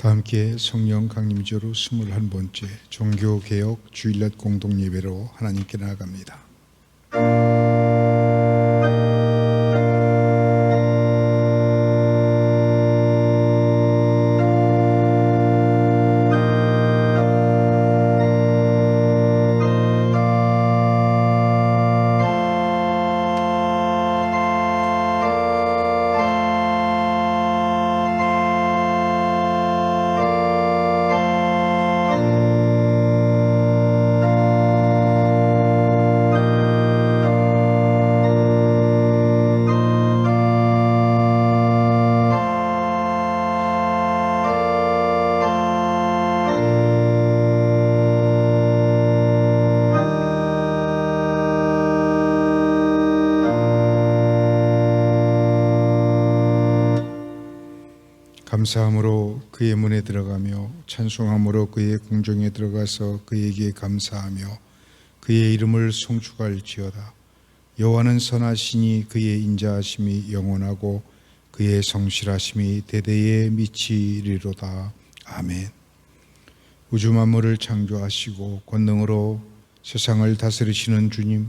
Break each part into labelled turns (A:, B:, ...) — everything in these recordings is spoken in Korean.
A: 다 함께 성령 강림주로 21번째 종교개혁 주일날 공동예배로 하나님께 나아갑니다. 감사함으로 그의 문에 들어가며 찬송함으로 그의 궁정에 들어가서 그에게 감사하며 그의 이름을 송축할지어다. 여호와는 선하시니 그의 인자하심이 영원하고 그의 성실하심이 대대에 미치리로다. 아멘. 우주 만물을 창조하시고 권능으로 세상을 다스리시는 주님,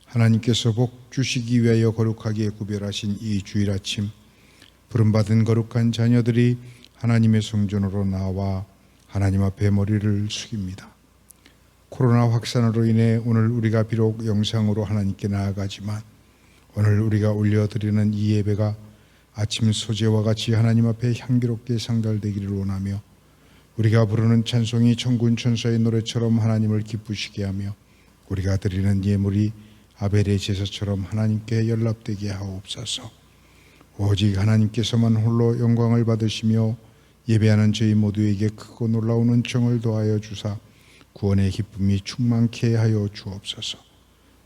A: 하나님께서 복 주시기 위하여 거룩하게 구별하신 이 주일 아침, 부름받은 거룩한 자녀들이 하나님의 성전으로 나와 하나님 앞에 머리를 숙입니다. 코로나 확산으로 인해 오늘 우리가 비록 영상으로 하나님께 나아가지만 오늘 우리가 올려드리는 이 예배가 아침 소재와 같이 하나님 앞에 향기롭게 상달되기를 원하며 우리가 부르는 찬송이 천군 천사의 노래처럼 하나님을 기쁘시게 하며 우리가 드리는 예물이 아벨의 제사처럼 하나님께 연락되게 하옵소서. 오직 하나님께서만 홀로 영광을 받으시며 예배하는 저희 모두에게 크고 놀라운 은총을 더하여 주사 구원의 기쁨이 충만케 하여 주옵소서.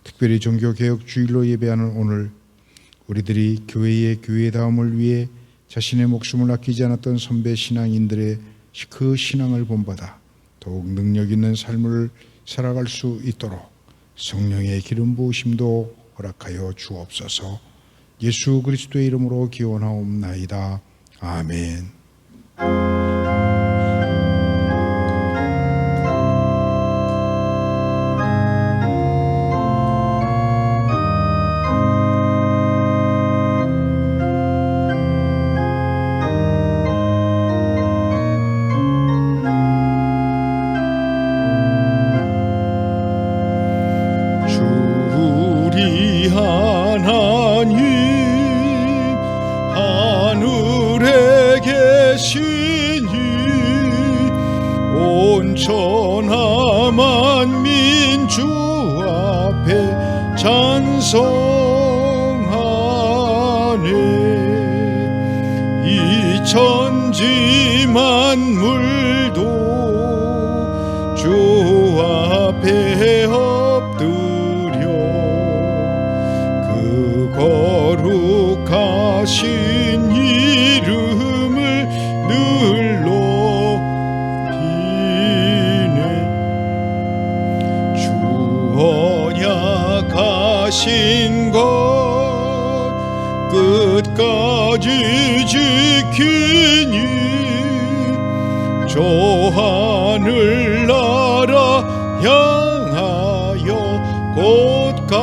A: 특별히 종교개혁 주일로 예배하는 오늘 우리들이 교회의 교회다움을 위해 자신의 목숨을 아끼지 않았던 선배 신앙인들의 그 신앙을 본받아 더욱 능력 있는 삶을 살아갈 수 있도록 성령의 기름 부으심도 허락하여 주옵소서. 예수 그리스도의 이름으로 기원하옵나이다. 아멘.
B: 주리 하나님 하늘에 계시니 온천하 만민 주 앞에 찬송하네. 이 천지 만물도 주 앞에 엎드려 그 거룩하신 이름을 늘 높이네. 주 언약하신 것 끝까지 지키니 저 하늘나라 향하여 곧 가리라.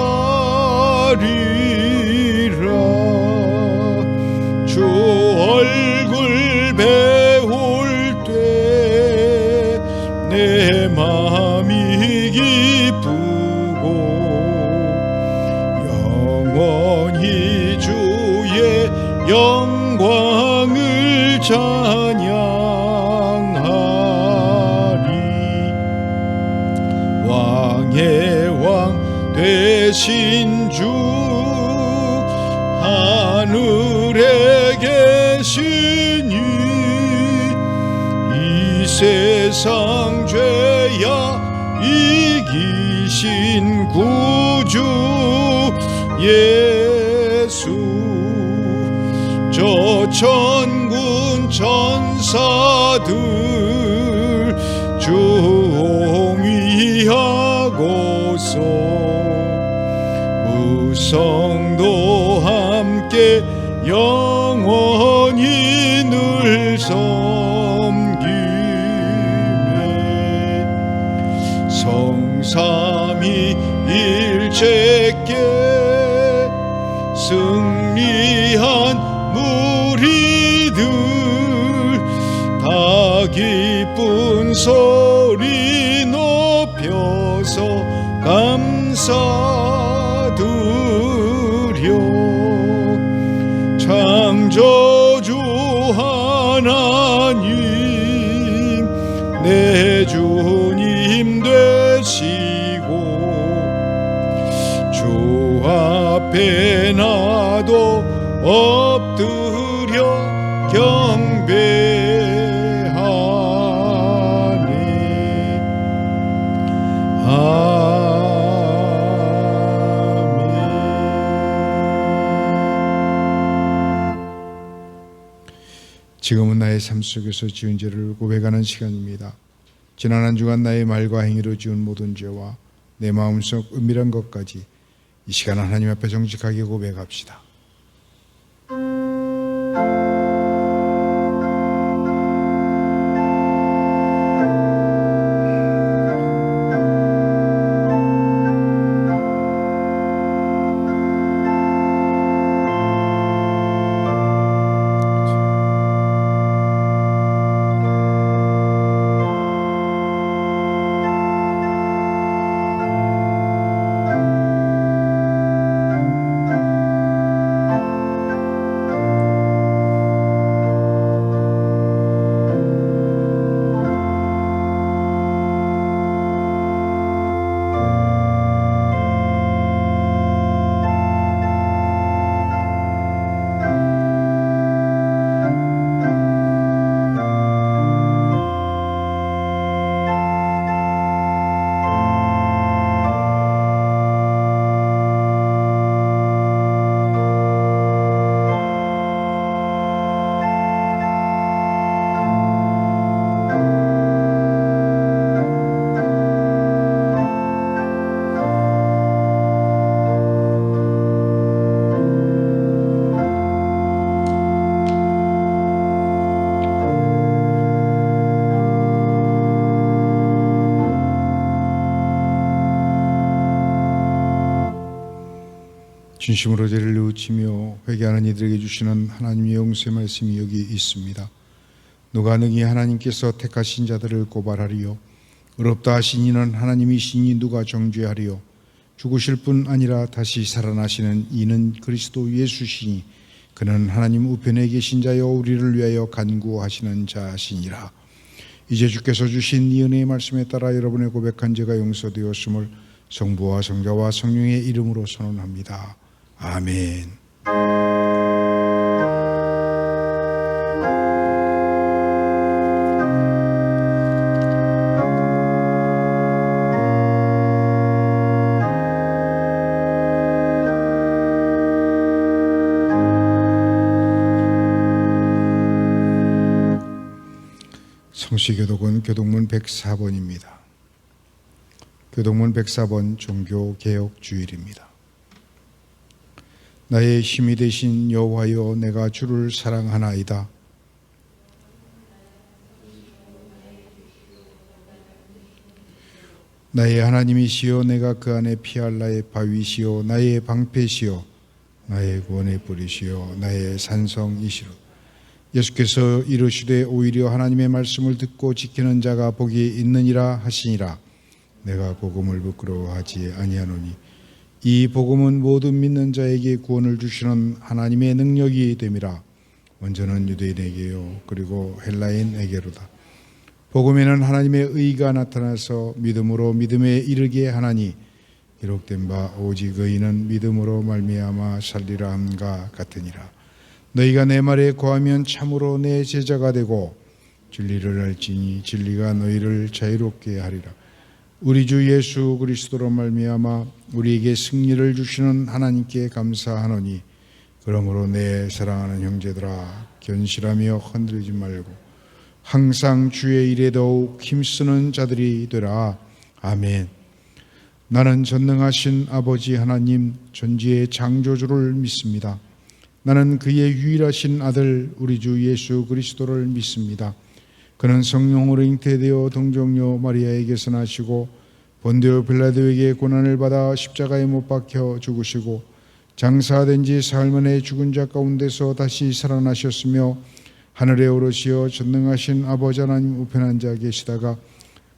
B: 주 얼굴 배울 때 내 마음이 기쁘고 영원히 주의 영광을 찬양하리. 왕의 왕 되신 주 하늘에 계시니 이 세상 죄야 이기신 구주 예수. 저 천군 천사들 주옹위하고서 무성도 함께 영원히 늘 섬기리. 삼위일체께 승리한 무리들 다 기쁜 소리 높여서 감사드려 창조주 하나님 내 주님 되시고 주 앞에 나도 엎드려 경배하니
A: 지금은 나의 삶 속에서 지은 죄를 고백하는 시간입니다. 지난 한 주간 나의 말과 행위로 지은 모든 죄와 내 마음속 은밀한 것까지 이 시간 하나님 앞에 정직하게 고백합시다. 진심으로 죄를 뉘우치며 회개하는 이들에게 주시는 하나님의 용서의 말씀이 여기 있습니다. 누가 능히 하나님께서 택하신 자들을 고발하리요? 의롭다 하신 이는 하나님이시니 누가 정죄하리요? 죽으실 뿐 아니라 다시 살아나시는 이는 그리스도 예수시니 그는 하나님 우편에 계신 자여 우리를 위하여 간구하시는 자시니라. 이제 주께서 주신 이 은혜의 말씀에 따라 여러분의 고백한 죄가 용서되었음을 성부와 성자와 성령의 이름으로 선언합니다. 아멘. 성시교독은 교독문 104번입니다. 교독문 104번 종교개혁주일입니다. 나의 힘이 되신 여호와여, 내가 주를 사랑하나이다. 나의 하나님이시여, 내가 그 안에 피할 나의 바위시여, 나의 방패시여, 나의 구원의 뿌리시여, 나의 산성이시로. 예수께서 이르시되 오히려 하나님의 말씀을 듣고 지키는 자가 복이 있느니라 하시니라. 내가 복음을 부끄러워하지 아니하노니 이 복음은 모든 믿는 자에게 구원을 주시는 하나님의 능력이 됨이라. 먼저는 유대인에게요 그리고 헬라인에게로다. 복음에는 하나님의 의가 나타나서 믿음으로 믿음에 이르게 하나니 기록된 바 오직 의인은 믿음으로 말미암아 살리라 함과 같으니라. 너희가 내 말에 거하면 참으로 내 제자가 되고 진리를 알지니 진리가 너희를 자유롭게 하리라. 우리 주 예수 그리스도로 말미암아 우리에게 승리를 주시는 하나님께 감사하노니 그러므로 내 사랑하는 형제들아, 견실하며 흔들리지 말고 항상 주의 일에 더욱 힘쓰는 자들이 되라. 아멘. 나는 전능하신 아버지 하나님 전지의 창조주를 믿습니다. 나는 그의 유일하신 아들 우리 주 예수 그리스도를 믿습니다. 그는 성령으로 잉태되어 동정녀 마리아에게서 나시고 본디오 빌라도에게 고난을 받아 십자가에 못 박혀 죽으시고 장사된 지 사흘 만에 죽은 자 가운데서 다시 살아나셨으며 하늘에 오르시어 전능하신 아버지 하나님 우편에 앉아 계시다가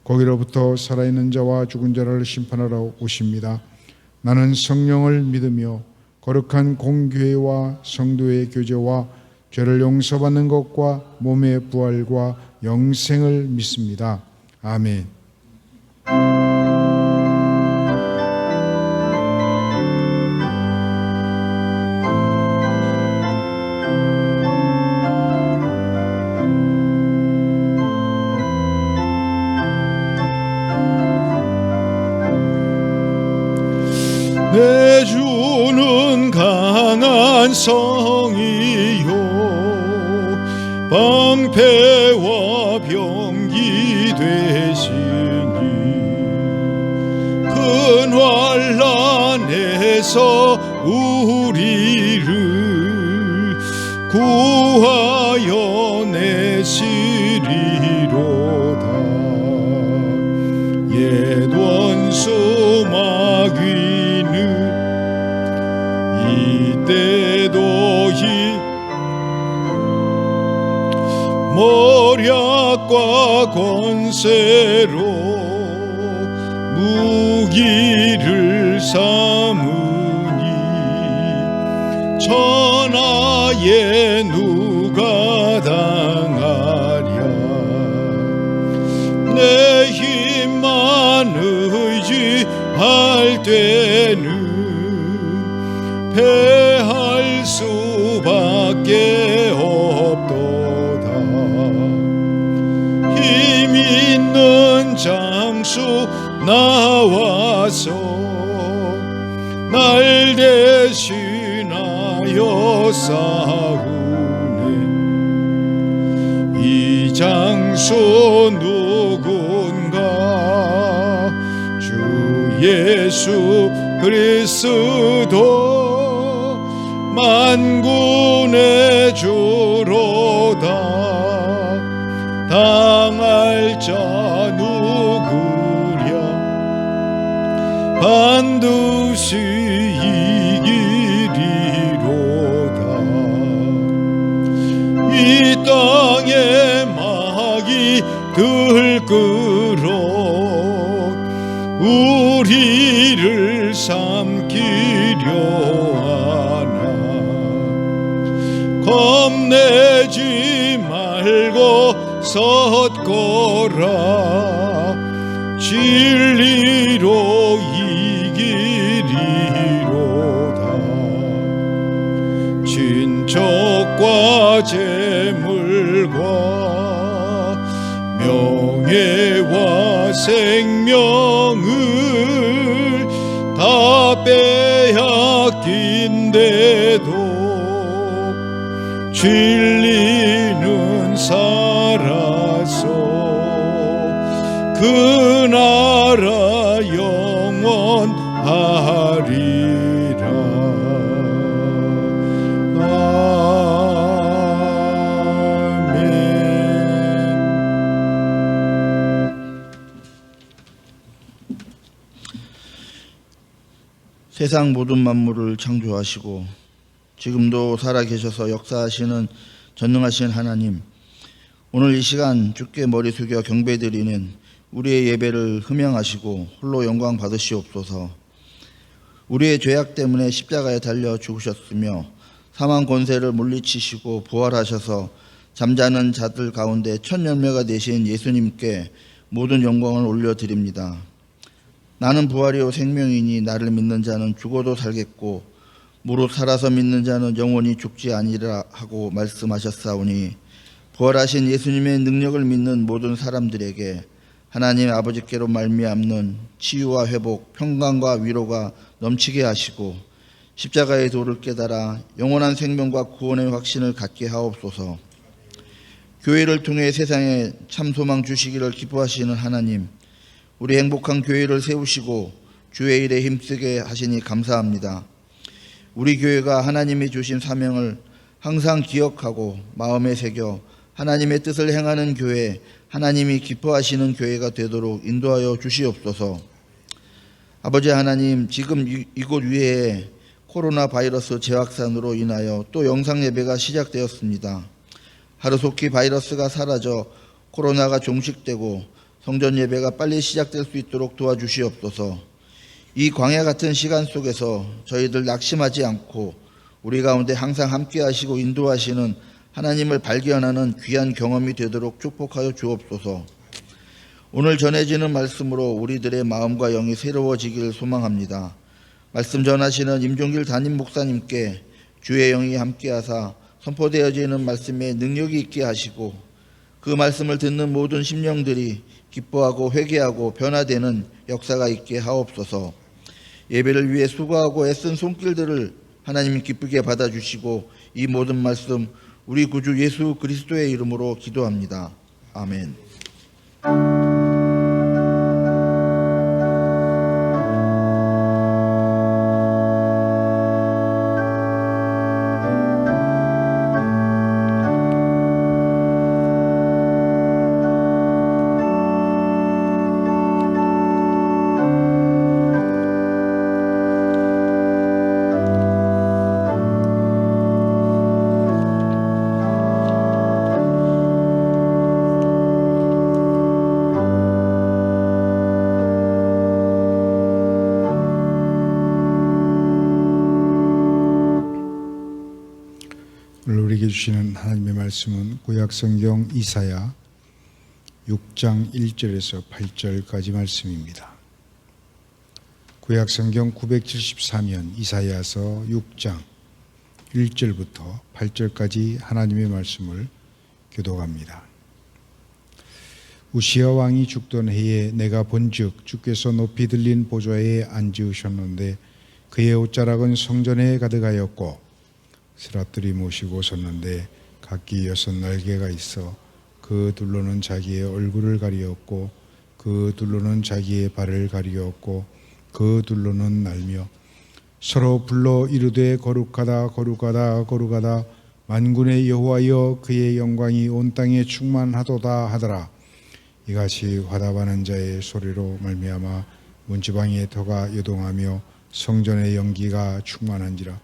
A: 거기로부터 살아있는 자와 죽은 자를 심판하러 오십니다. 나는 성령을 믿으며 거룩한 공교회와 성도의 교제와 죄를 용서받는 것과 몸의 부활과 영생을 믿습니다. 아멘.
B: 내 주는 강한 성이요 방패와 병기 되시니 큰 환난에서 우리를 구하여 내시리로다. 옛 원수 마귀는 이때도 모략과 권세로 무기를 삼으니 천하에 누가 당하랴. 내 힘만 의지할 때는 패할 수밖에 없도다. 힘 있는 장수 나와서 날 대신하여 싸우네. 이 장수 누군가? 주 예수 그리스도 만군의 주로다. 당할 자 누구랴? 반드시 이기리로다. 이 땅에 마귀 들끓어 우리를 삼키려 하나. 겁내지 말고 섰거라. 진리로 이기리로다. 친척과 재물과 명예와 생명을 다 빼앗긴데도 진리는 살아서 그 나라 영원하리라.
C: 세상 모든 만물을 창조하시고 지금도 살아계셔서 역사하시는 전능하신 하나님, 오늘 이 시간 주께 머리 숙여 경배드리는 우리의 예배를 흠양하시고 홀로 영광 받으시옵소서. 우리의 죄악 때문에 십자가에 달려 죽으셨으며 사망 권세를 물리치시고 부활하셔서 잠자는 자들 가운데 첫 열매가 되신 예수님께 모든 영광을 올려드립니다. 나는 부활이요 생명이니 나를 믿는 자는 죽어도 살겠고 무릇 살아서 믿는 자는 영원히 죽지 아니라 하고 말씀하셨사오니, 부활하신 예수님의 능력을 믿는 모든 사람들에게 하나님 아버지께로 말미암는 치유와 회복, 평강과 위로가 넘치게 하시고 십자가의 도를 깨달아 영원한 생명과 구원의 확신을 갖게 하옵소서. 교회를 통해 세상에 참 소망 주시기를 기뻐하시는 하나님, 우리 행복한 교회를 세우시고 주의 일에 힘쓰게 하시니 감사합니다. 우리 교회가 하나님이 주신 사명을 항상 기억하고 마음에 새겨 하나님의 뜻을 행하는 교회, 하나님이 기뻐하시는 교회가 되도록 인도하여 주시옵소서. 아버지 하나님, 지금 이곳 위에 코로나 바이러스 재확산으로 인하여 또 영상 예배가 시작되었습니다. 하루속히 바이러스가 사라져 코로나가 종식되고 성전 예배가 빨리 시작될 수 있도록 도와주시옵소서. 이 광야 같은 시간 속에서 저희들 낙심하지 않고 우리 가운데 항상 함께 하시고 인도하시는 하나님을 발견하는 귀한 경험이 되도록 축복하여 주옵소서. 오늘 전해지는 말씀으로 우리들의 마음과 영이 새로워지길 소망합니다. 말씀 전하시는 임종길 담임 목사님께 주의 영이 함께하사 선포되어지는 말씀에 능력이 있게 하시고 그 말씀을 듣는 모든 심령들이 기뻐하고 회개하고 변화되는 역사가 있게 하옵소서. 예배를 위해 수고하고 애쓴 손길들을 하나님 기쁘게 받아주시고 이 모든 말씀 우리 구주 예수 그리스도의 이름으로 기도합니다. 아멘.
A: 오늘 우리에게 주시는 하나님의 말씀은 구약성경 이사야 6장 1절에서 8절까지 말씀입니다. 구약성경 974면 이사야서 6장 1절부터 8절까지 하나님의 말씀을 교독합니다. 우시야 왕이 죽던 해에 내가 본즉 주께서 높이 들린 보좌에 앉으셨는데 그의 옷자락은 성전에 가득하였고 스랍들이 모시고 섰는데 각기 6날개가 있어 그 둘로는 자기의 얼굴을 가리었고 그 둘로는 자기의 발을 가리었고 그 둘로는 날며 서로 불러 이르되 거룩하다 거룩하다 거룩하다 만군의 여호와여 그의 영광이 온 땅에 충만하도다 하더라. 이같이 화답하는 자의 소리로 말미암아 문지방의 터가 요동하며 성전의 연기가 충만한지라.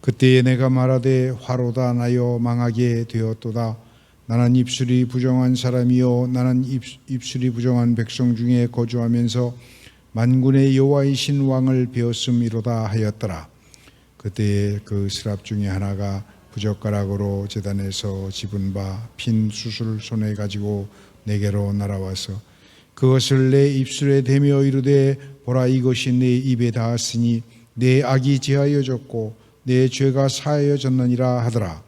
A: 그때에 내가 말하되 화로다 나여 망하게 되었도다. 나는 입술이 부정한 사람이요 나는 입술이 부정한 백성 중에 거주하면서 만군의 여호와이신 왕을 배웠음이로다 하였더라. 그때에 그 스랍 중에 하나가 부젓가락으로 제단에서 집은 바 핀 숯을 손에 가지고 내게로 날아와서 그것을 내 입술에 대며 이르되 보라 이것이 내 입에 닿았으니 내 악이 제하여졌고 내 죄가 사하여졌느니라 하더라.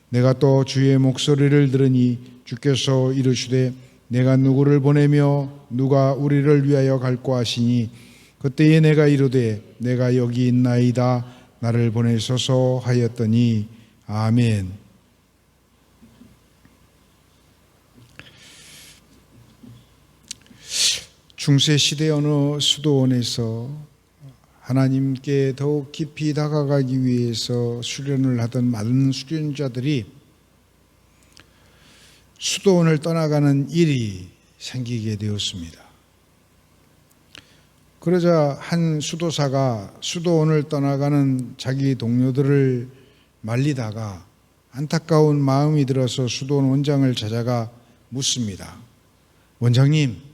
A: 내가 또 주의 목소리를 들으니 주께서 이르시되 내가 누구를 보내며 누가 우리를 위하여 갈고 하시니 그때에 내가 이르되 내가 여기 있나이다 나를 보내소서 하였더니 아멘. 중세시대 어느 수도원에서 하나님께 더욱 깊이 다가가기 위해서 수련을 하던 많은 수련자들이 수도원을 떠나가는 일이 생기게 되었습니다. 그러자 한 수도사가 수도원을 떠나가는 자기 동료들을 말리다가 안타까운 마음이 들어서 수도원 원장을 찾아가 묻습니다. 원장님,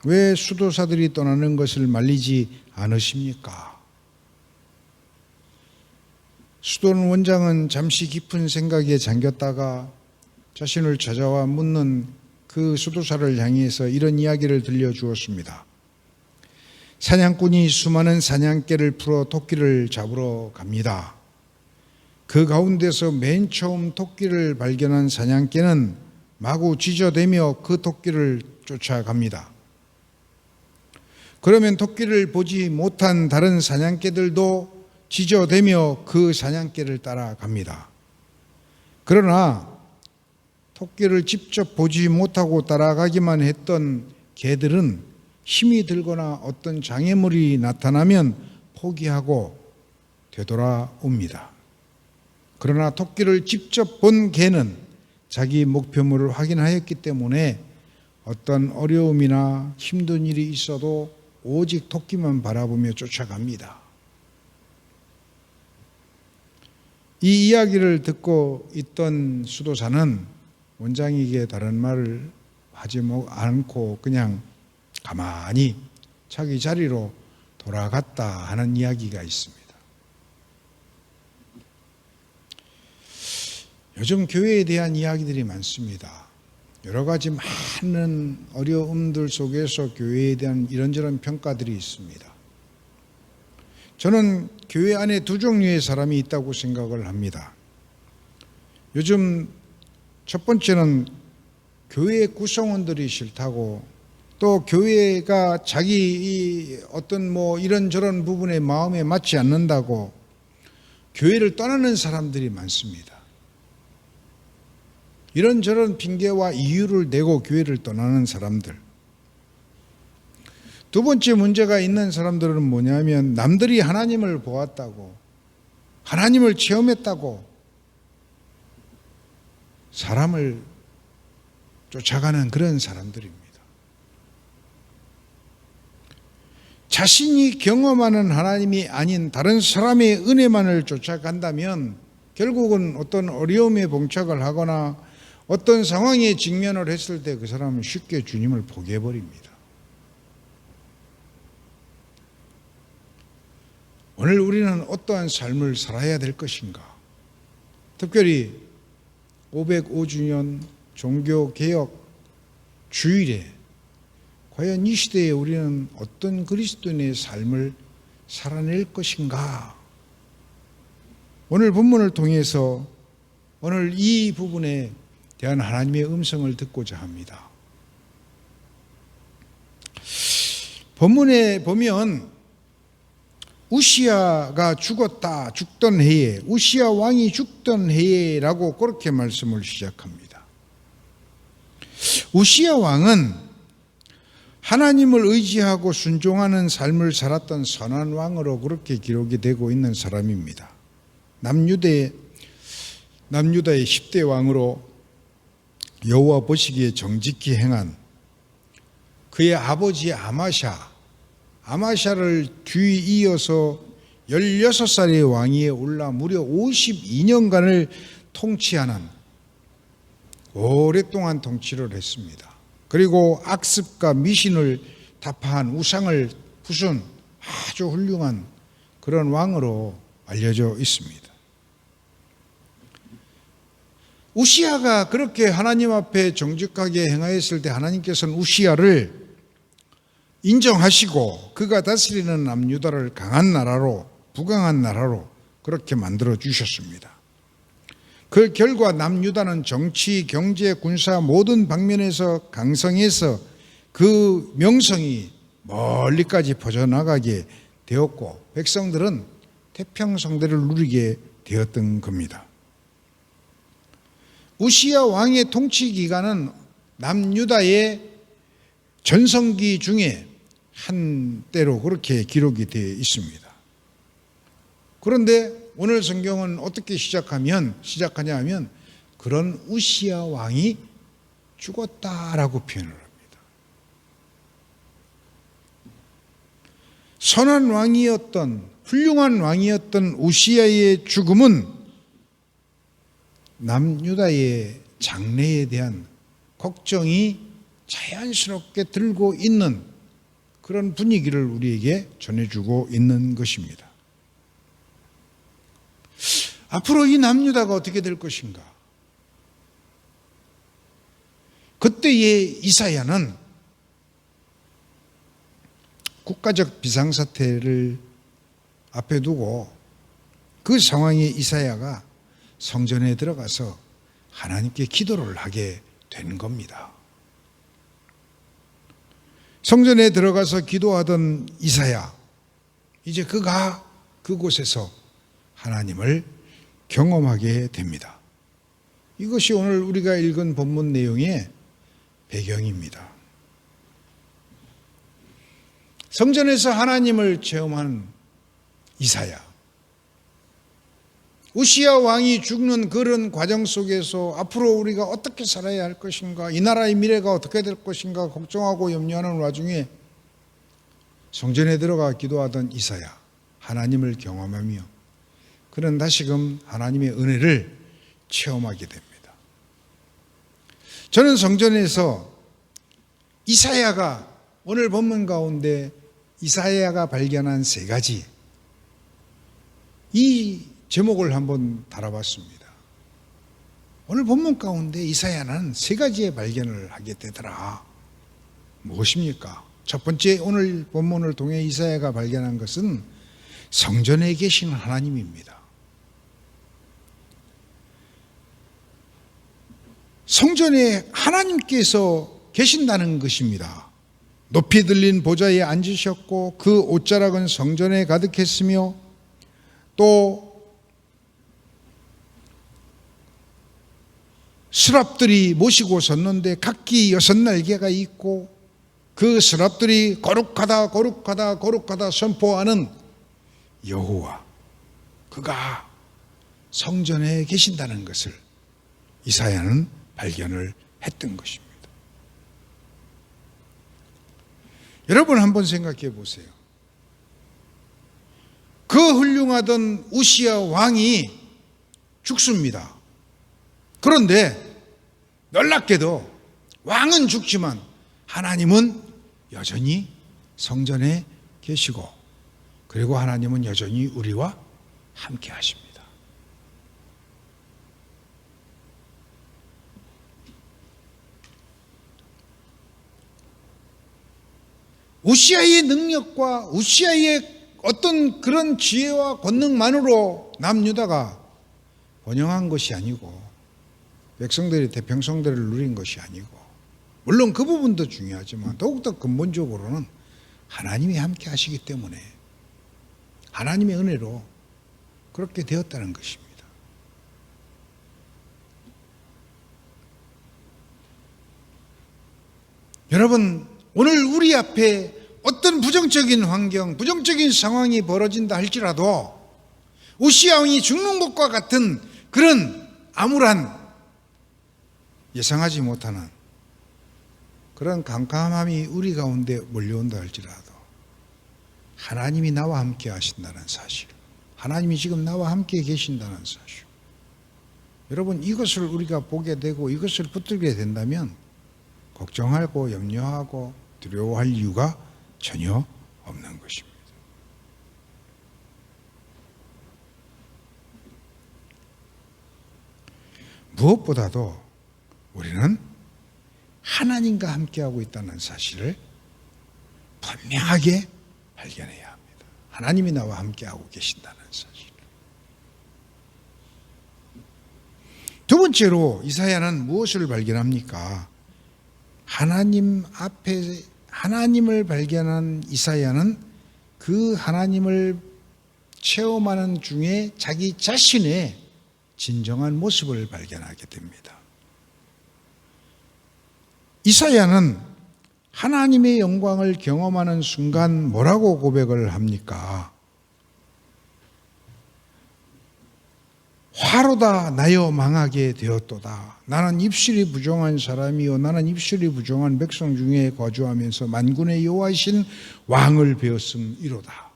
A: 왜 수도사들이 떠나는 것을 말리지 않으십니까? 수도원 원장은 잠시 깊은 생각에 잠겼다가 자신을 찾아와 묻는 그 수도사를 향해서 이런 이야기를 들려주었습니다. 사냥꾼이 수많은 사냥개를 풀어 토끼를 잡으러 갑니다. 그 가운데서 맨 처음 토끼를 발견한 사냥개는 마구 짖어대며 그 토끼를 쫓아갑니다. 그러면 토끼를 보지 못한 다른 사냥개들도 짖어대며 그 사냥개를 따라갑니다. 그러나 토끼를 직접 보지 못하고 따라가기만 했던 개들은 힘이 들거나 어떤 장애물이 나타나면 포기하고 되돌아옵니다. 그러나 토끼를 직접 본 개는 자기 목표물을 확인하였기 때문에 어떤 어려움이나 힘든 일이 있어도 오직 토끼만 바라보며 쫓아갑니다. 이 이야기를 듣고 있던 수도사는 원장에게 다른 말을 하지 않고 그냥 가만히 자기 자리로 돌아갔다 하는 이야기가 있습니다. 요즘 교회에 대한 이야기들이 많습니다. 여러 가지 많은 어려움들 속에서 교회에 대한 이런저런 평가들이 있습니다. 저는 교회 안에 두 종류의 사람이 있다고 생각을 합니다. 요즘 첫 번째는 교회 구성원들이 싫다고, 또 교회가 자기 어떤 이런저런 부분에 마음에 맞지 않는다고 교회를 떠나는 사람들이 많습니다. 이런저런 핑계와 이유를 대고 교회를 떠나는 사람들. 두 번째 문제가 있는 사람들은 뭐냐면 남들이 하나님을 보았다고, 하나님을 체험했다고 사람을 쫓아가는 그런 사람들입니다. 자신이 경험하는 하나님이 아닌 다른 사람의 은혜만을 쫓아간다면 결국은 어떤 어려움에 봉착을 하거나 어떤 상황에 직면을 했을 때 그 사람은 쉽게 주님을 포기해버립니다. 오늘 우리는 어떠한 삶을 살아야 될 것인가? 특별히 505주년 종교개혁 주일에 과연 이 시대에 우리는 어떤 그리스도인의 삶을 살아낼 것인가? 오늘 본문을 통해서 오늘 이 부분에 대한 하나님의 음성을 듣고자 합니다. 본문에 보면 우시야가 죽던 해에, 우시야 왕이 죽던 해라고 그렇게 말씀을 시작합니다. 우시야 왕은 하나님을 의지하고 순종하는 삶을 살았던 선한 왕으로 그렇게 기록이 되고 있는 사람입니다. 남유다의 10대 왕으로 여호와 보시기에 정직히 행한 그의 아버지 아마샤를 뒤이어서 16살의 왕위에 올라 무려 52년간을 통치하는, 오랫동안 통치를 했습니다. 그리고 악습과 미신을 타파한 우상을 부순 아주 훌륭한 그런 왕으로 알려져 있습니다. 우시야가 그렇게 하나님 앞에 정직하게 행하였을 때 하나님께서는 우시야를 인정하시고 그가 다스리는 남유다를 강한 나라로, 부강한 나라로 그렇게 만들어 주셨습니다. 그 결과 남유다는 정치, 경제, 군사 모든 방면에서 강성해서 그 명성이 멀리까지 퍼져나가게 되었고 백성들은 태평성대를 누리게 되었던 겁니다. 우시야 왕의 통치 기간은 남유다의 전성기 중에 한때로 그렇게 기록이 되어 있습니다. 그런데 오늘 성경은 어떻게 시작하냐 하면 그런 우시야 왕이 죽었다라고 표현을 합니다. 선한 왕이었던, 훌륭한 왕이었던 우시야의 죽음은 남유다의 장래에 대한 걱정이 자연스럽게 들고 있는 그런 분위기를 우리에게 전해주고 있는 것입니다. 앞으로 이 남유다가 어떻게 될 것인가? 그때의 이사야는 국가적 비상사태를 앞에 두고 그 상황에 이사야가 성전에 들어가서 하나님께 기도를 하게 된 겁니다. 성전에 들어가서 기도하던 이사야, 이제 그가 그곳에서 하나님을 경험하게 됩니다. 이것이 오늘 우리가 읽은 본문 내용의 배경입니다. 성전에서 하나님을 체험한 이사야, 우시야 왕이 죽는 그런 과정 속에서 앞으로 우리가 어떻게 살아야 할 것인가, 이 나라의 미래가 어떻게 될 것인가 걱정하고 염려하는 와중에 성전에 들어가 기도하던 이사야, 하나님을 경험하며 그는 다시금 하나님의 은혜를 체험하게 됩니다. 저는 성전에서 이사야가 오늘 본문 가운데 이사야가 발견한 세 가지 이 제목을 한번 달아봤습니다. 오늘 본문 가운데 이사야는 세 가지의 발견을 하게 되더라. 무엇입니까? 첫 번째, 오늘 본문을 통해 이사야가 발견한 것은 성전에 계신 하나님입니다. 성전에 하나님께서 계신다는 것입니다. 높이 들린 보좌에 앉으셨고 그 옷자락은 성전에 가득했으며 또 스랍들이 모시고 섰는데 각기 6날개가 있고 그 스랍들이 거룩하다 거룩하다 거룩하다 선포하는 여호와, 그가 성전에 계신다는 것을 이사야는 발견을 했던 것입니다. 여러분 한번 생각해 보세요. 그 훌륭하던 우시야 왕이 죽습니다. 그런데 놀랍게도 왕은 죽지만 하나님은 여전히 성전에 계시고 그리고 하나님은 여전히 우리와 함께 하십니다. 우시아의 능력과 우시아의 어떤 그런 지혜와 권능만으로 남유다가 번영한 것이 아니고 백성들이 태평성대를 누린 것이 아니고, 물론 그 부분도 중요하지만 더욱더 근본적으로는 하나님이 함께 하시기 때문에 하나님의 은혜로 그렇게 되었다는 것입니다. 여러분, 오늘 우리 앞에 어떤 부정적인 환경, 부정적인 상황이 벌어진다 할지라도 우시야 왕이 죽는 것과 같은 그런 암울한, 예상하지 못하는 그런 깜깜함이 우리 가운데 몰려온다 할지라도 하나님이 나와 함께 하신다는 사실, 하나님이 지금 나와 함께 계신다는 사실, 여러분 이것을 우리가 보게 되고 이것을 붙들게 된다면 걱정하고 염려하고 두려워할 이유가 전혀 없는 것입니다. 무엇보다도 우리는 하나님과 함께하고 있다는 사실을 분명하게 발견해야 합니다. 하나님이 나와 함께하고 계신다는 사실. 두 번째로 이사야는 무엇을 발견합니까? 하나님 앞에 하나님을 발견한 이사야는 그 하나님을 체험하는 중에 자기 자신의 진정한 모습을 발견하게 됩니다. 이사야는 하나님의 영광을 경험하는 순간 뭐라고 고백을 합니까? 화로다 나여 망하게 되었도다. 나는 입술이 부정한 사람이요 나는 입술이 부정한 백성 중에 거주하면서 만군의 여호와이신 왕을 배웠음이로다.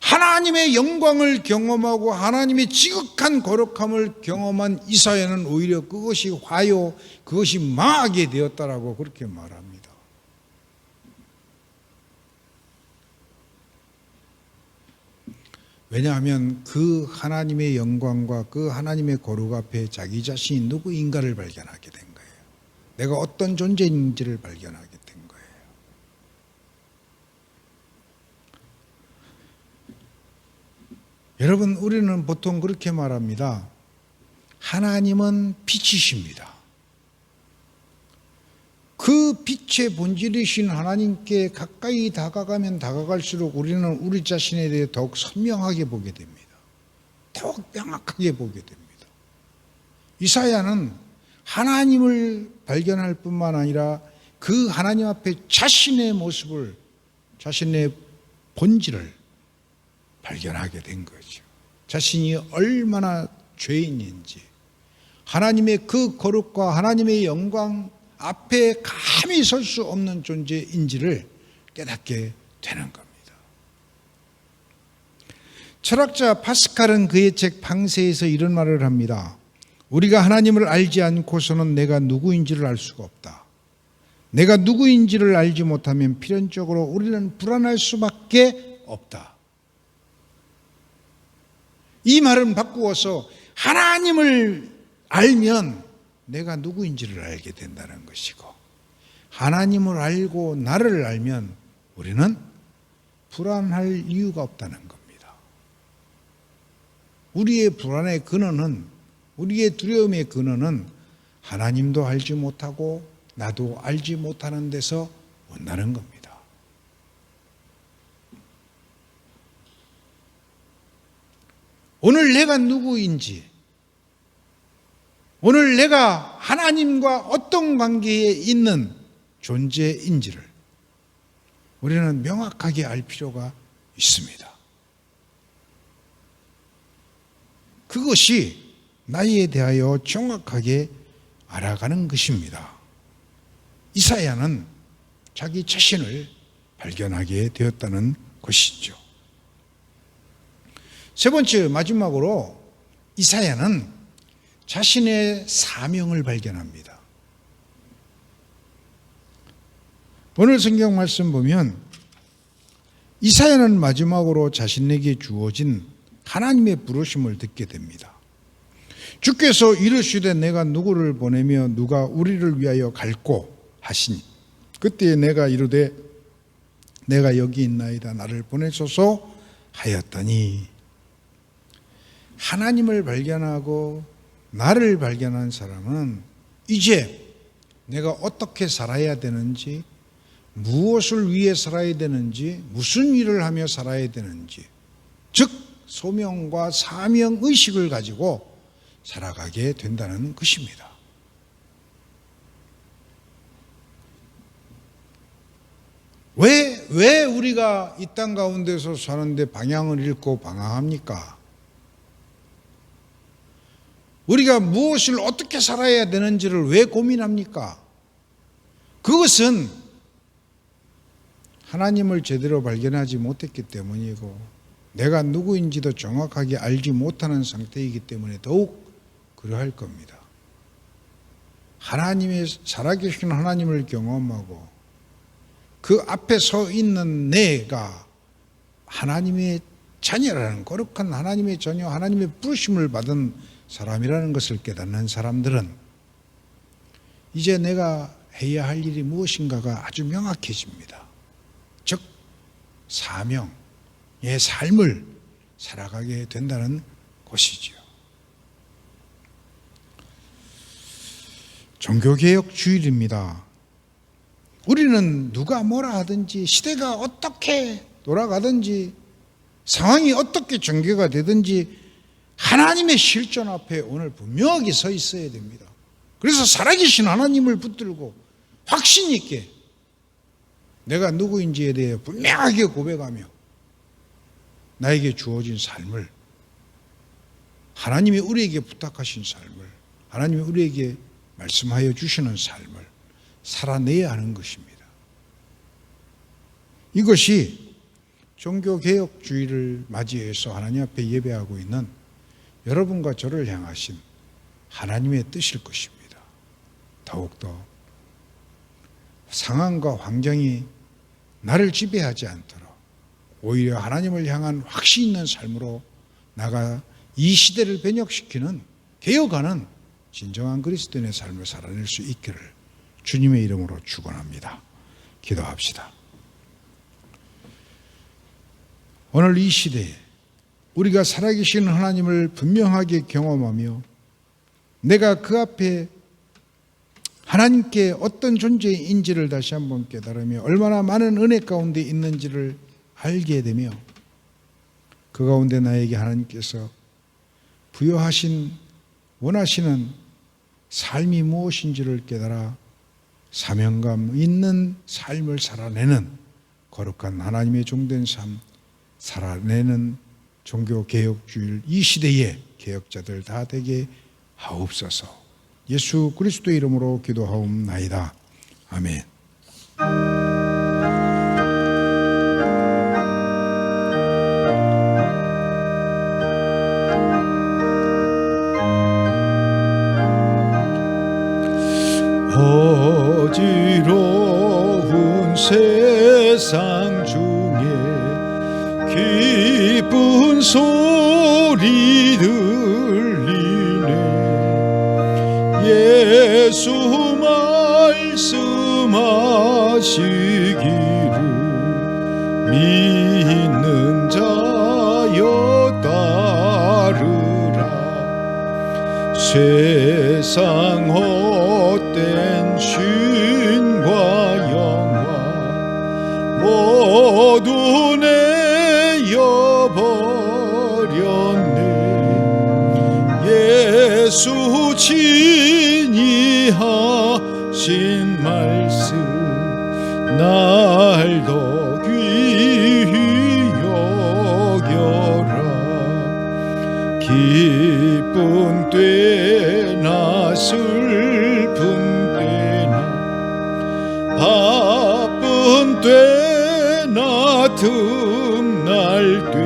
A: 하나님의 영광을 경험하고 하나님의 지극한 거룩함을 경험한 이사야는 오히려 그것이 화요, 그것이 망하게 되었다라고 그렇게 말합니다. 왜냐하면 그 하나님의 영광과 그 하나님의 거룩 앞에 자기 자신이 누구인가를 발견하게 된 거예요. 내가 어떤 존재인지를 발견하게 된 거예요. 여러분, 우리는 보통 그렇게 말합니다. 하나님은 빛이십니다. 그 빛의 본질이신 하나님께 가까이 다가가면 다가갈수록 우리는 우리 자신에 대해 더욱 선명하게 보게 됩니다. 더욱 명확하게 보게 됩니다. 이사야는 하나님을 발견할 뿐만 아니라 그 하나님 앞에 자신의 모습을, 자신의 본질을 발견하게 된 거죠. 자신이 얼마나 죄인인지, 하나님의 그 거룩과 하나님의 영광 앞에 감히 설 수 없는 존재인지를 깨닫게 되는 겁니다. 철학자 파스칼은 그의 책 방세에서 이런 말을 합니다. 우리가 하나님을 알지 않고서는 내가 누구인지를 알 수가 없다. 내가 누구인지를 알지 못하면 필연적으로 우리는 불안할 수밖에 없다. 이 말은 바꾸어서 하나님을 알면 내가 누구인지를 알게 된다는 것이고, 하나님을 알고 나를 알면 우리는 불안할 이유가 없다는 겁니다. 우리의 불안의 근원은, 우리의 두려움의 근원은 하나님도 알지 못하고 나도 알지 못하는 데서 온다는 겁니다. 오늘 내가 누구인지, 오늘 내가 하나님과 어떤 관계에 있는 존재인지를 우리는 명확하게 알 필요가 있습니다. 그것이 나에 대하여 정확하게 알아가는 것입니다. 이사야는 자기 자신을 발견하게 되었다는 것이죠. 세 번째, 마지막으로 이사야는 자신의 사명을 발견합니다. 오늘 성경 말씀 보면 이사야는 마지막으로 자신에게 주어진 하나님의 부르심을 듣게 됩니다. 주께서 이르시되 내가 누구를 보내며 누가 우리를 위하여 갈꼬 하시니 그때 내가 이르되 내가 여기 있나이다 나를 보내소서 하였더니, 하나님을 발견하고 나를 발견한 사람은 이제 내가 어떻게 살아야 되는지, 무엇을 위해 살아야 되는지, 무슨 일을 하며 살아야 되는지, 즉 소명과 사명 의식을 가지고 살아가게 된다는 것입니다. 왜 우리가 이 땅 가운데서 사는데 방향을 잃고 방황합니까? 우리가 무엇을 어떻게 살아야 되는지를 왜 고민합니까? 그것은 하나님을 제대로 발견하지 못했기 때문이고, 내가 누구인지도 정확하게 알지 못하는 상태이기 때문에 더욱 그러할 겁니다. 하나님의, 살아계신 하나님을 경험하고 그 앞에 서 있는 내가 하나님의 자녀라는, 거룩한 하나님의 자녀, 하나님의 부르심을 받은 사람이라는 것을 깨닫는 사람들은 이제 내가 해야 할 일이 무엇인가가 아주 명확해집니다. 즉 사명의 삶을 살아가게 된다는 것이지요. 종교개혁 주일입니다. 우리는 누가 뭐라 하든지, 시대가 어떻게 돌아가든지, 상황이 어떻게 전개가 되든지 하나님의 실존 앞에 오늘 분명하게 서 있어야 됩니다. 그래서 살아계신 하나님을 붙들고 확신 있게 내가 누구인지에 대해 분명하게 고백하며 나에게 주어진 삶을, 하나님이 우리에게 부탁하신 삶을, 하나님이 우리에게 말씀하여 주시는 삶을 살아내야 하는 것입니다. 이것이 종교개혁주의를 맞이해서 하나님 앞에 예배하고 있는 여러분과 저를 향하신 하나님의 뜻일 것입니다. 더욱더 상황과 환경이 나를 지배하지 않도록 오히려 하나님을 향한 확신 있는 삶으로 나가 이 시대를 변혁시키는, 개혁하는 진정한 그리스도인의 삶을 살아낼 수 있기를 주님의 이름으로 축원합니다. 기도합시다. 오늘 이 시대에 우리가 살아계신 하나님을 분명하게 경험하며 내가 그 앞에 하나님께 어떤 존재인지를 다시 한번 깨달으며 얼마나 많은 은혜 가운데 있는지를 알게 되며 그 가운데 나에게 하나님께서 부여하신, 원하시는 삶이 무엇인지를 깨달아 사명감 있는 삶을 살아내는 거룩한 하나님의 종된 삶 살아내는 종교개혁주일 이 시대의 개혁자들 다 되게 하옵소서. 예수 그리스도의 이름으로 기도하옵나이다. 아멘.
B: 어지러운 세상 중에 기쁜 소리 들리네. 예수 말씀하시기를 믿는 자여 따르라. 세상 헛된 신과 영화 모두 내어버렸네. 예수 친히 하신 말씀 날 더 귀히 여겨라. 기쁜 때나 슬픈 때나 바쁜 때나 틈날 때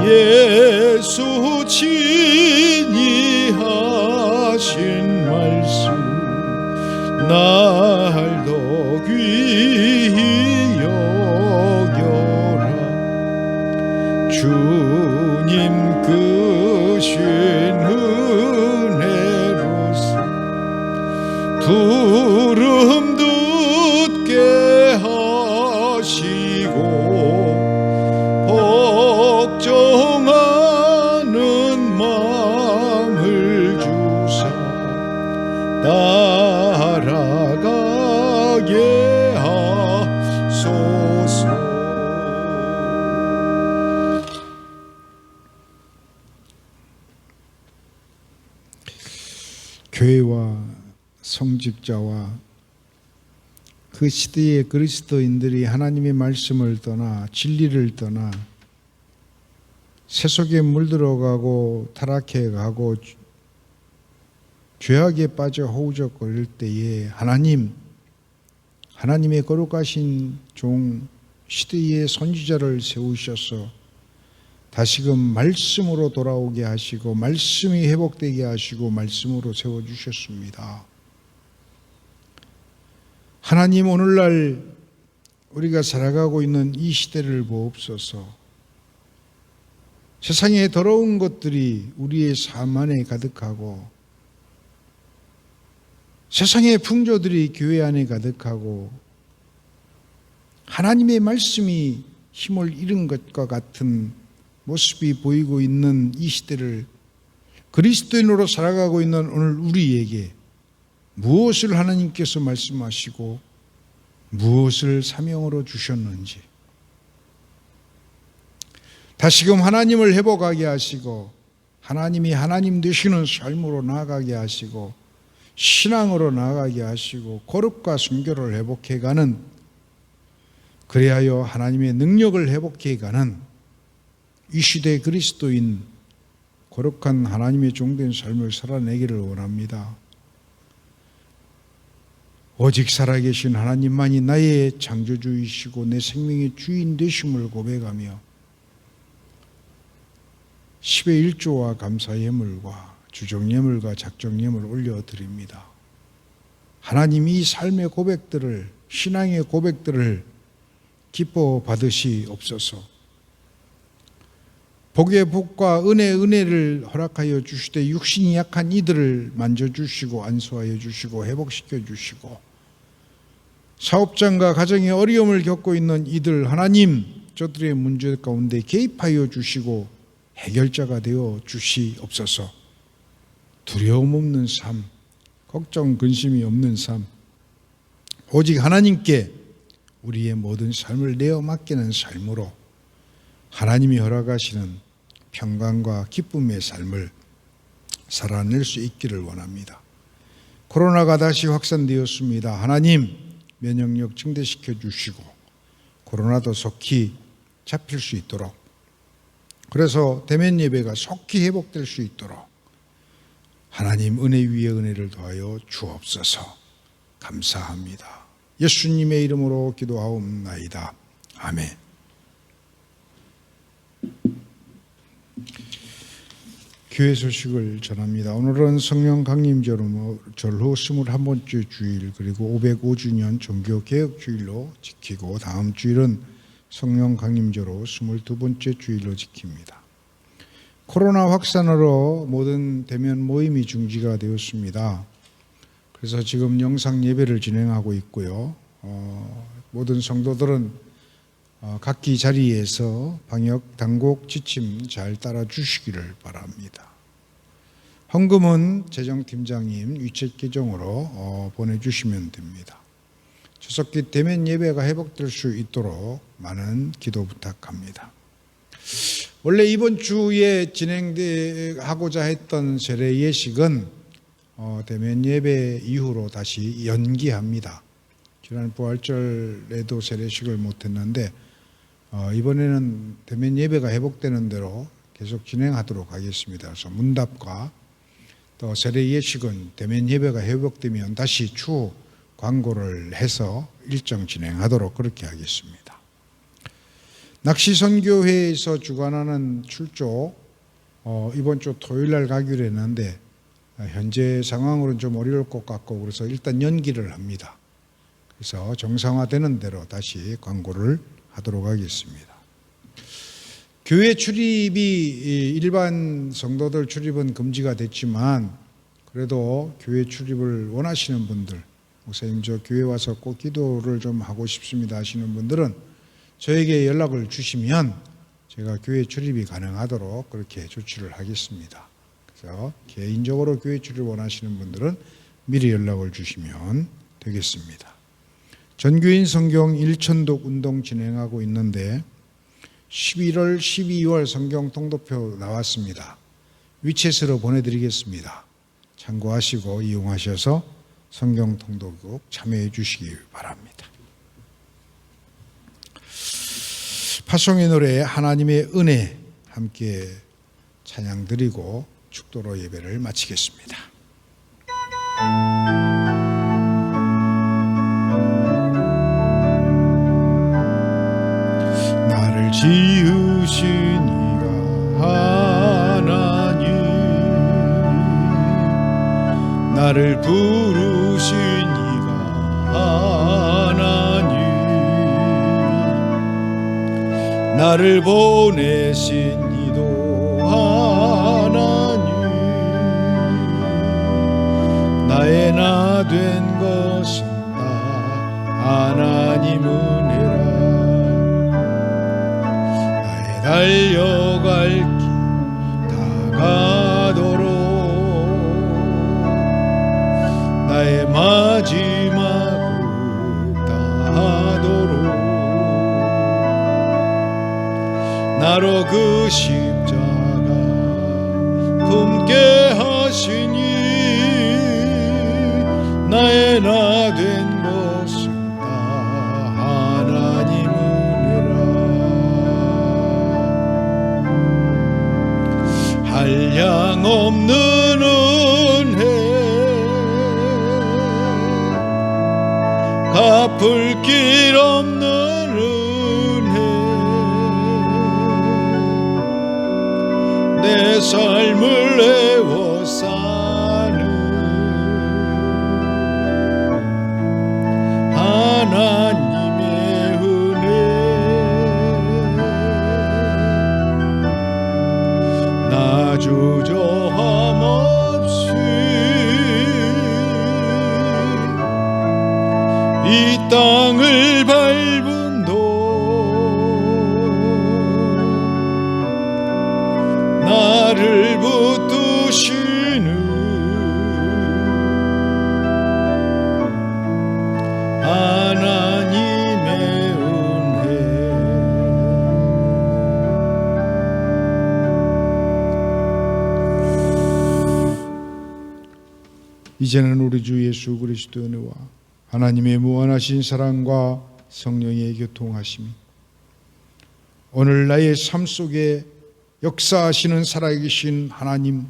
B: 예수 친히 하신 말씀 날 더 귀히 여겨라. 주님 크신 은혜로서 부름 듣게 하시고 복종하는 마음을 주사 따라가게 하소서.
A: 교회와 성직자와 그 시대의 그리스도인들이 하나님의 말씀을 떠나 진리를 떠나 세속에 물들어가고 타락해가고 죄악에 빠져 허우적거릴 때에 하나님의 거룩하신 종 시대의 선지자를 세우셔서 다시금 말씀으로 돌아오게 하시고 말씀이 회복되게 하시고 말씀으로 세워주셨습니다. 하나님, 오늘날 우리가 살아가고 있는 이 시대를 보옵소서. 세상에 더러운 것들이 우리의 삶 안에 가득하고 세상의 풍조들이 교회 안에 가득하고 하나님의 말씀이 힘을 잃은 것과 같은 모습이 보이고 있는 이 시대를 그리스도인으로 살아가고 있는 오늘 우리에게 무엇을 하나님께서 말씀하시고 무엇을 사명으로 주셨는지 다시금 하나님을 회복하게 하시고 하나님이 하나님 되시는 삶으로 나아가게 하시고 신앙으로 나아가게 하시고 거룩과 순교를 회복해가는, 그리하여 하나님의 능력을 회복해가는 이 시대 그리스도인 거룩한 하나님의 종된 삶을 살아내기를 원합니다. 오직 살아계신 하나님만이 나의 창조주이시고 내 생명의 주인 되심을 고백하며 10의 1조와 감사 예물과 주정 예물과 작정 예물을 올려드립니다. 하나님, 이 삶의 고백들을, 신앙의 고백들을 기뻐 받으시옵소서. 복의 복과 은혜의 은혜를 허락하여 주시되 육신이 약한 이들을 만져주시고 안수하여 주시고 회복시켜 주시고 사업장과 가정의 어려움을 겪고 있는 이들, 하나님, 저들의 문제 가운데 개입하여 주시고 해결자가 되어 주시옵소서. 두려움 없는 삶, 걱정 근심이 없는 삶, 오직 하나님께 우리의 모든 삶을 내어 맡기는 삶으로 하나님이 허락하시는 평강과 기쁨의 삶을 살아낼 수 있기를 원합니다. 코로나가 다시 확산되었습니다. 하나님, 면역력 증대시켜 주시고 코로나도 속히 잡힐 수 있도록, 그래서 대면 예배가 속히 회복될 수 있도록 하나님 은혜 위에 은혜를 더하여 주옵소서. 감사합니다. 예수님의 이름으로 기도하옵나이다. 아멘. 교회 소식을 전합니다. 오늘은 성령 강림절 후 21번째 주일 그리고 505주년 종교개혁주일로 지키고 다음 주일은 성령 강림절 후 22번째 주일로 지킵니다. 코로나 확산으로 모든 대면 모임이 중지가 되었습니다. 그래서 지금 영상 예배를 진행하고 있고요. 모든 성도들은 각기 자리에서 방역 당국 지침 잘 따라 주시기를 바랍니다. 헌금은 재정팀장님 위챗 계정으로 보내주시면 됩니다. 추석기 대면 예배가 회복될 수 있도록 많은 기도 부탁합니다. 원래 이번 주에 진행하고자 했던 세례 예식은 대면 예배 이후로 다시 연기합니다. 지난 부활절에도 세례식을 못했는데 이번에는 대면 예배가 회복되는 대로 계속 진행하도록 하겠습니다. 그래서 문답과 또 세례 예식은 대면 예배가 회복되면 다시 추후 광고를 해서 일정 진행하도록 그렇게 하겠습니다. 낚시선교회에서 주관하는 출조 이번 주 토요일 날 가기로 했는데 현재 상황으로는 좀 어려울 것 같고 그래서 일단 연기를 합니다. 그래서 정상화되는 대로 다시 광고를 하도록 하겠습니다. 교회 출입이 일반 성도들 출입은 금지가 됐지만 그래도 교회 출입을 원하시는 분들, 목사님 저 교회 와서 꼭 기도를 좀 하고 싶습니다 하시는 분들은 저에게 연락을 주시면 제가 교회 출입이 가능하도록 그렇게 조치를 하겠습니다. 그래서 개인적으로 교회 출입 원하시는 분들은 미리 연락을 주시면 되겠습니다. 전교인 성경 1천독 운동 진행하고 있는데 11월, 12월 성경 통독표 나왔습니다. 위챗으로 보내드리겠습니다. 참고하시고 이용하셔서 성경 통독 참여해 주시기 바랍니다. 파송의 노래 하나님의 은혜 함께 찬양 드리고 축도로 예배를 마치겠습니다.
B: 나를 지으신 이가 하나님, 나를 부르신 이가 하나님, 나를 보내신 이도 하나님, 나의 나 된 것은 다 하나님 은혜라. 나의 달려갈 길 다가도록 나의 마지막을 다하도록 나로 그 십자가 품게 하시니 나의 나 된 것은 다 하나님 은혜라. 한량 없는 은혜 갚을 길 없는 은혜 내 삶을 애워 사는 하나님의 은혜 나 주저함 없이 이 땅을 밟음도 나를 붙드시는 하나님의 은혜.
A: 이제는 우리 주 예수 그리스도의 은혜와 하나님의 무한하신 사랑과 성령의 교통하심이 오늘 나의 삶 속에 역사하시는 살아계신 하나님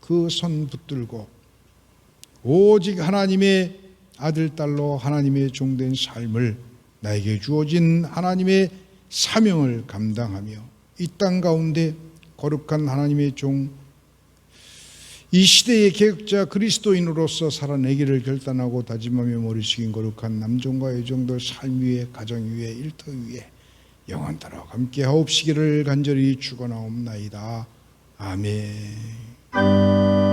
A: 그 손 붙들고 오직 하나님의 아들 딸로 하나님의 종된 삶을 나에게 주어진 하나님의 사명을 감당하며 이 땅 가운데 거룩한 하나님의 종 이 시대의 개혁자 그리스도인으로서 살아내기를 결단하고 다짐하며 머리 숙인 거룩한 남종과 여종들 삶 위에 가정 위에 일터 위에 영원토록 함께 하옵시기를 간절히 축원하옵나이다. 아멘.